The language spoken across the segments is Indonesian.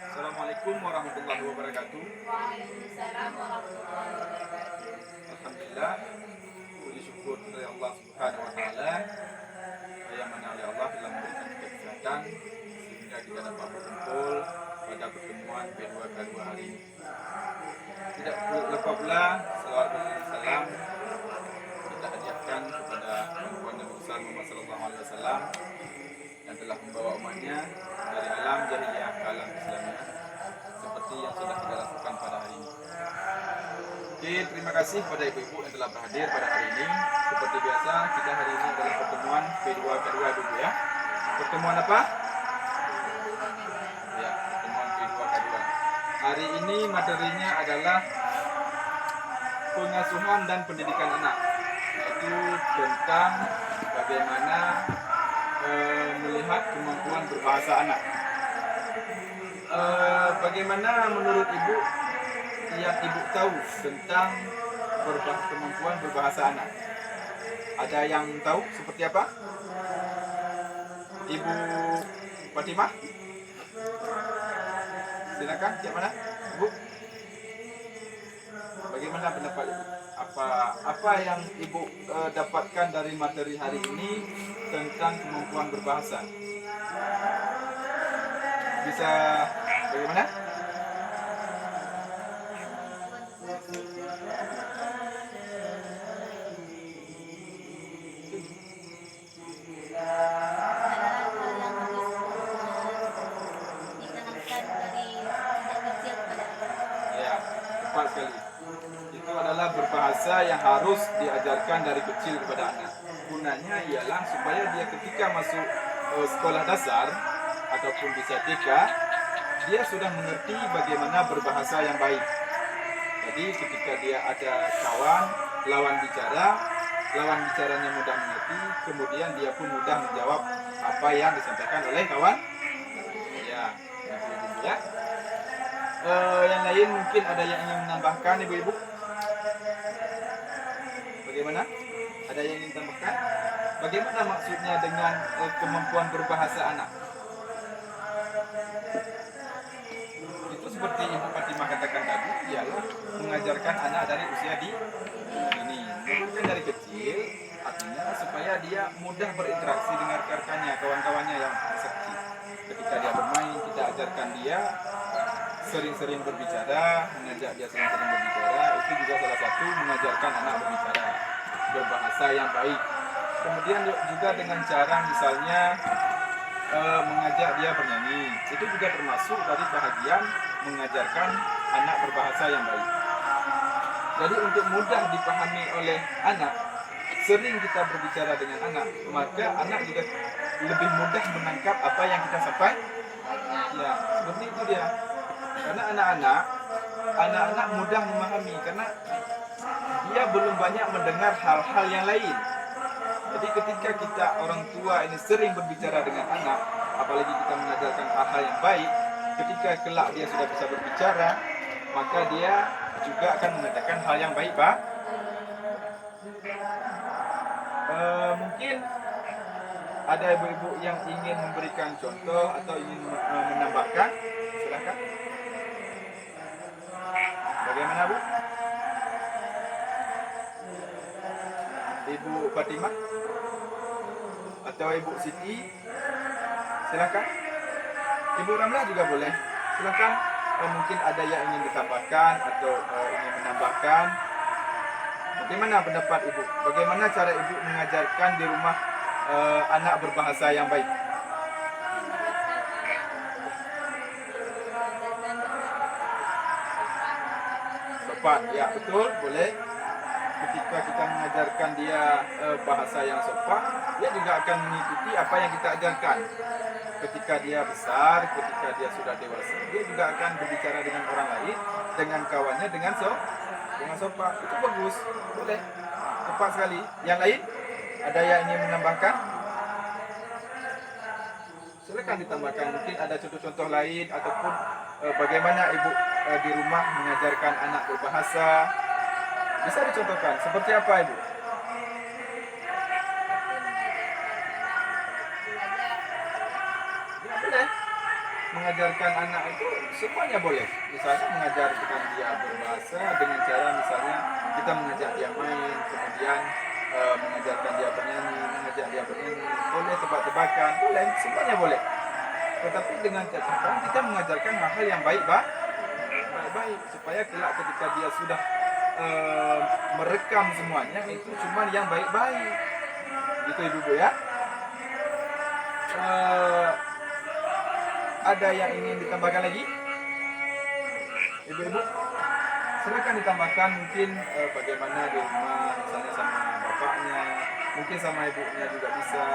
Assalamualaikum warahmatullahi wabarakatuh. Waalaikumsalam warahmatullahi wabarakatuh. Alhamdulillah, puji syukur dari Allah Subhanahu wa taala yang mana oleh Allah telah memberikan kita kesehatan sehingga kita dapat berkumpul pada pertemuan kedua hari ini. Tidak lupa pula salawat dan salam kita hadiahkan kepada Tuhan Nabi besar Muhammad sallallahu alaihi wasallam yang telah membawa umatnya dari alam jahiliyah ke alam Islamiah seperti yang sudah kita lakukan pada hari ini. Oke, terima kasih kepada ibu-ibu yang telah berhadir pada hari ini. Seperti biasa, kita hari ini adalah pertemuan kedua ibu ya. Pertemuan apa? Ya, pertemuan kedua. Hari ini materinya adalah pengasuhan dan pendidikan anak, yaitu tentang bagaimana melihat kemampuan berbahasa anak. Bagaimana menurut ibu yang ibu tahu tentang kemampuan berbahasa anak? Ada yang tahu seperti apa? Ibu Fatimah? Silakan, siapa mana? Ibu? Bagaimana pendapat ibu? Apa yang ibu dapatkan dari materi hari ini tentang kemampuan berbahasa? Bisa bagaimana? Ya, tepat sekali. Itu adalah berbahasa yang harus diajarkan dari kecil kepada anak. Gunanya ialah supaya dia ketika masuk sekolah dasar ataupun di TK, dia sudah mengerti bagaimana berbahasa yang baik. Jadi ketika dia ada kawan, lawan bicaranya mudah mengerti, kemudian dia pun mudah menjawab apa yang disampaikan oleh kawan. Ya, ya. Yang lain mungkin ada yang ingin menambahkan, ibu-ibu? Bagaimana? Ada yang ingin tambahkan? Bagaimana maksudnya dengan kemampuan berbahasa anak? Itu seperti Ibu Fatimah katakan tadi, ialah mengajarkan anak dari usia ini. Mungkin dari kecil, artinya supaya dia mudah berinteraksi dengan rekan-rekannya, kawan-kawannya yang masih kecil. Ketika dia bermain, kita ajarkan dia sering-sering berbicara, mengajak dia sering-sering berbicara. Itu juga salah satu mengajarkan anak berbicara, berbahasa yang baik. Kemudian juga dengan cara misalnya mengajak dia bernyanyi, itu juga termasuk dari bahagian mengajarkan anak berbahasa yang baik. Jadi untuk mudah dipahami oleh anak, sering kita berbicara dengan anak, maka anak juga lebih mudah menangkap apa yang kita sampaikan. Ya, seperti itu dia. Karena anak-anak mudah memahami karena dia belum banyak mendengar hal-hal yang lain. Jadi ketika kita orang tua ini sering berbicara dengan anak, apalagi kita mengajarkan hal-hal yang baik, ketika kelak dia sudah bisa berbicara, maka dia juga akan mengatakan hal yang baik, Pak. Mungkin ada ibu-ibu yang ingin memberikan contoh atau ingin menambahkan, silakan. Bagaimana, Bu? Ibu Fatimah atau Ibu Siti, silakan. Ibu Ramlah juga boleh, silakan. Mungkin ada yang ingin ditambahkan atau ingin menambahkan. Bagaimana pendapat Ibu? Bagaimana cara Ibu mengajarkan di rumah anak berbahasa yang baik? Sopan, ya betul, boleh. Ketika kita mengajarkan dia bahasa yang sopan, dia juga akan mengikuti apa yang kita ajarkan. Ketika dia besar, ketika dia sudah dewasa, dia juga akan berbicara dengan orang lain, dengan kawannya dengan sopan. Itu bagus, boleh, tepat sekali. Yang lain, ada yang ingin menambahkan? Silakan ditambahkan. Mungkin ada contoh-contoh lain ataupun bagaimana ibu di rumah mengajarkan anak berbahasa. Bisa dicontohkan. Seperti apa, Ibu? Ya, boleh. mengajarkan anak itu semuanya boleh. Misalnya mengajarkan dia berbahasa dengan cara misalnya kita mengajak dia main, kemudian mengajarkan dia bernyanyi, mengajak dia bernyanyi, boleh tebak-tebakan, boleh, semuanya boleh. Tetapi dengan catatan kita mengajarkan hal-hal yang baik-baik supaya kelak ketika dia sudah merekam semuanya itu cuma yang baik-baik. Gitu ibu ya. Ada yang ingin ditambahkan lagi? Ibu-ibu, silakan ditambahkan mungkin bagaimana di rumah misalnya sama bapaknya, mungkin sama ibunya juga bisa,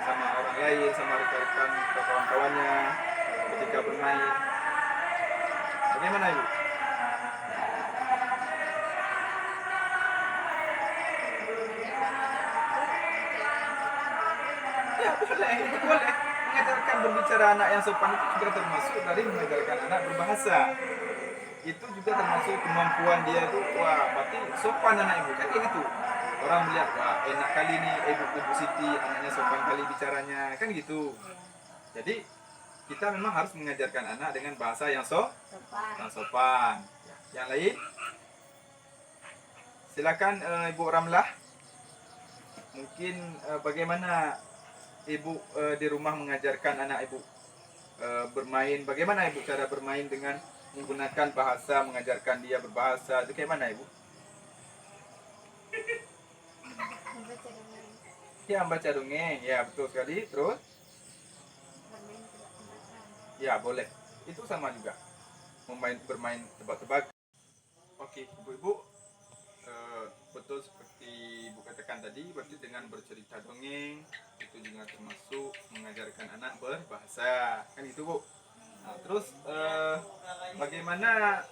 sama orang lain, sama rekan-rekan atau kawan-kawannya ketika bermain. Bagaimana ibu? Ya boleh, itu boleh. Mengajarkan berbicara anak yang sopan itu juga termasuk dari mengajarkan anak berbahasa. Itu juga termasuk kemampuan dia itu, wah berarti sopan anak ibu kan kayak gitu. Orang melihat, wah enak kali nih ibu Siti, anaknya sopan kali bicaranya, kan gitu. Jadi kita memang harus mengajarkan anak dengan bahasa yang sopan. Yang lain, silakan Ibu Ramlah. Mungkin bagaimana ibu di rumah mengajarkan anak ibu bermain, bagaimana ibu cara bermain dengan menggunakan bahasa, mengajarkan dia berbahasa, itu kayak mana ibu? Membaca dongeng. Ya baca dongeng, ya betul sekali. Terus? Bermain tebak-tebakan. Ya boleh, itu sama juga bermain tebak-tebak. Oke ibu-ibu, betul seperti ibu katakan tadi, berarti dengan bercerita dongeng itu juga termasuk mengajarkan anak berbahasa, kan gitu bu. Nah, terus bagaimana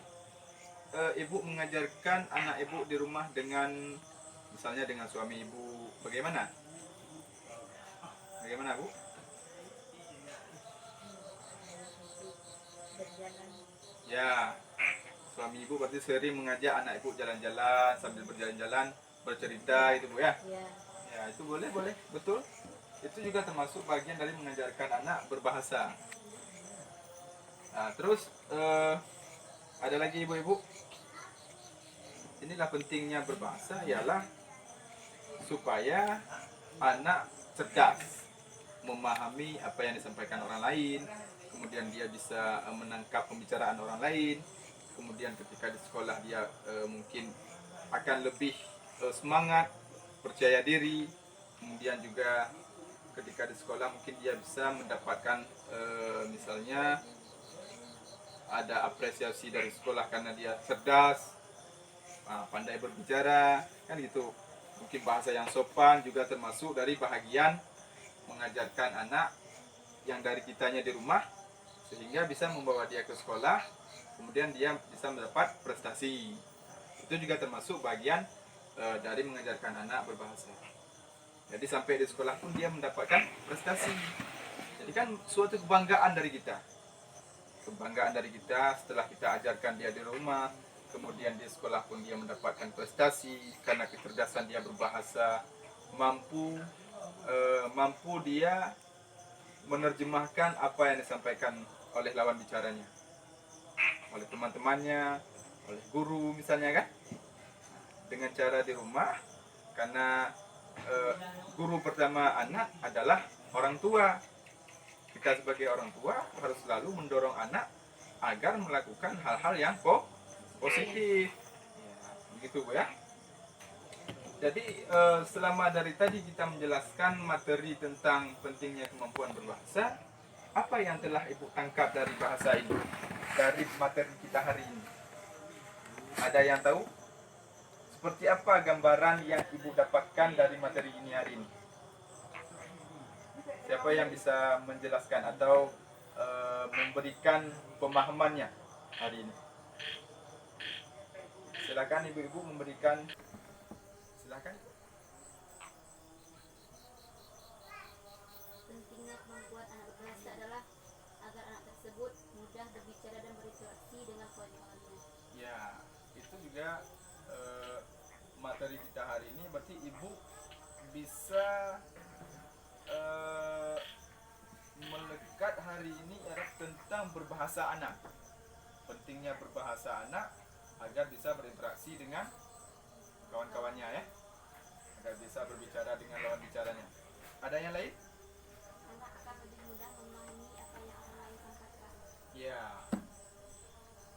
ibu mengajarkan anak ibu di rumah dengan misalnya dengan suami ibu, bagaimana? Bagaimana bu? Berjalan. Ya, suami ibu berarti sering mengajak anak ibu jalan-jalan, sambil berjalan-jalan bercerita itu bu ya. Ya. Ya itu boleh, betul. Itu juga termasuk bagian dari mengajarkan anak berbahasa. Nah, terus ada lagi ibu-ibu. Inilah pentingnya berbahasa, ialah supaya anak cerdas, memahami apa yang disampaikan orang lain, kemudian dia bisa menangkap pembicaraan orang lain, kemudian ketika di sekolah dia mungkin akan lebih semangat, percaya diri, kemudian juga ketika di sekolah mungkin dia bisa mendapatkan misalnya ada apresiasi dari sekolah karena dia cerdas, pandai berbicara, kan gitu. Mungkin bahasa yang sopan juga termasuk dari bahagian mengajarkan anak yang dari kitanya di rumah, sehingga bisa membawa dia ke sekolah, kemudian dia bisa mendapat prestasi. Itu juga termasuk bagian dari mengajarkan anak berbahasa. Jadi sampai di sekolah pun dia mendapatkan prestasi. Jadi kan suatu kebanggaan dari kita. Kebanggaan dari kita setelah kita ajarkan dia di rumah, kemudian di sekolah pun dia mendapatkan prestasi karena kecerdasan dia berbahasa, mampu dia menerjemahkan apa yang disampaikan oleh lawan bicaranya, oleh teman-temannya, oleh guru misalnya kan, dengan cara di rumah. Karena guru pertama anak adalah orang tua. Kita sebagai orang tua harus selalu mendorong anak agar melakukan hal-hal yang positif. Ya, begitu Bu ya. Jadi selama dari tadi kita menjelaskan materi tentang pentingnya kemampuan berbahasa, apa yang telah Ibu tangkap dari bahasa ini, dari materi kita hari ini? Ada yang tahu? Seperti apa gambaran yang Ibu dapatkan dari materi ini hari ini? Siapa yang bisa menjelaskan atau memberikan pemahamannya hari ini? Silakan ibu-ibu memberikan. Silakan. Pentingnya kemampuan anak berbahasa adalah agar anak tersebut mudah berbicara dan berinteraksi dengan kawan-kawannya. Ya, itu juga materi kita hari ini. Berarti ibu bisa melekat hari ini adalah tentang tentang berbahasa anak. Pentingnya berbahasa anak agar bisa berinteraksi dengan kawan-kawannya ya. Agar bisa berbicara dengan lawan bicaranya. Ada yang lain? Anak akan lebih mudah memahami apa yang orang lain sampaikan. Ya.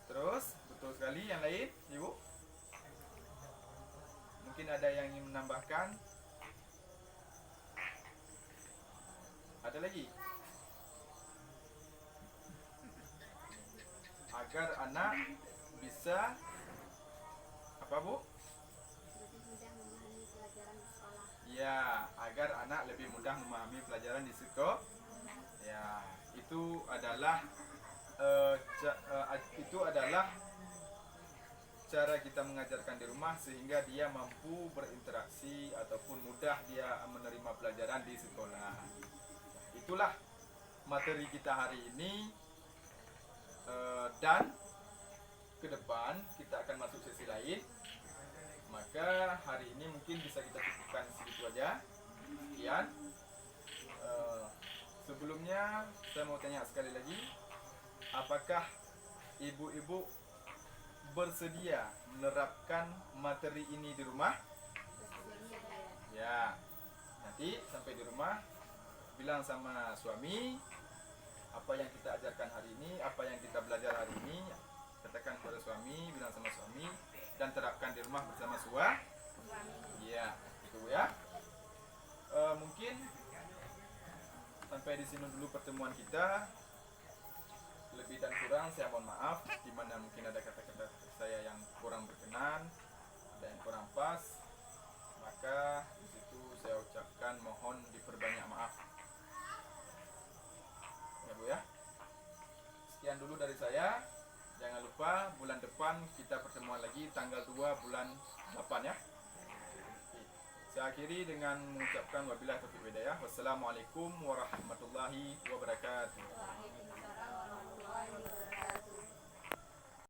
Terus, betul sekali. Yang lain, Ibu? Mungkin ada yang ingin menambahkan? Ada lagi? Agar anak bisa apa, Bu? Lebih mudah memahami pelajaran di sekolah. Ya, agar anak lebih mudah memahami pelajaran di sekolah. Ya, itu adalah cara kita mengajarkan di rumah sehingga dia mampu berinteraksi ataupun mudah dia menerima pelajaran di sekolah. Itulah materi kita hari ini. Dan ke depan kita akan masuk sesi lain. Maka hari ini mungkin bisa kita cukupkan segitu aja. Sekian. Sebelumnya saya mau tanya sekali lagi, apakah ibu-ibu bersedia menerapkan materi ini di rumah? Ya. Nanti sampai di rumah bilang sama suami apa yang kita ajarkan hari ini, apa yang kita belajar hari ini, katakan kepada suami, bilang sama suami, dan terapkan di rumah bersama suami. Ya, itu ya. Mungkin sampai di sini dulu pertemuan kita. Lebih dan kurang saya mohon maaf, di mana mungkin ada kata-kata saya yang kurang berkenan, ada yang kurang pas, maka di situ saya ucapkan mohon diperbanyak maaf. Ya Bu ya. Sekian dulu dari saya. Jangan lupa bulan depan kita pertemuan lagi tanggal 2 bulan 8 ya. Oke. Saya akhiri dengan mengucapkan wabillahi taufiq wal hidayah. Wassalamualaikum warahmatullahi wabarakatuh. Waalaikumsalam warahmatullahi wabarakatuh.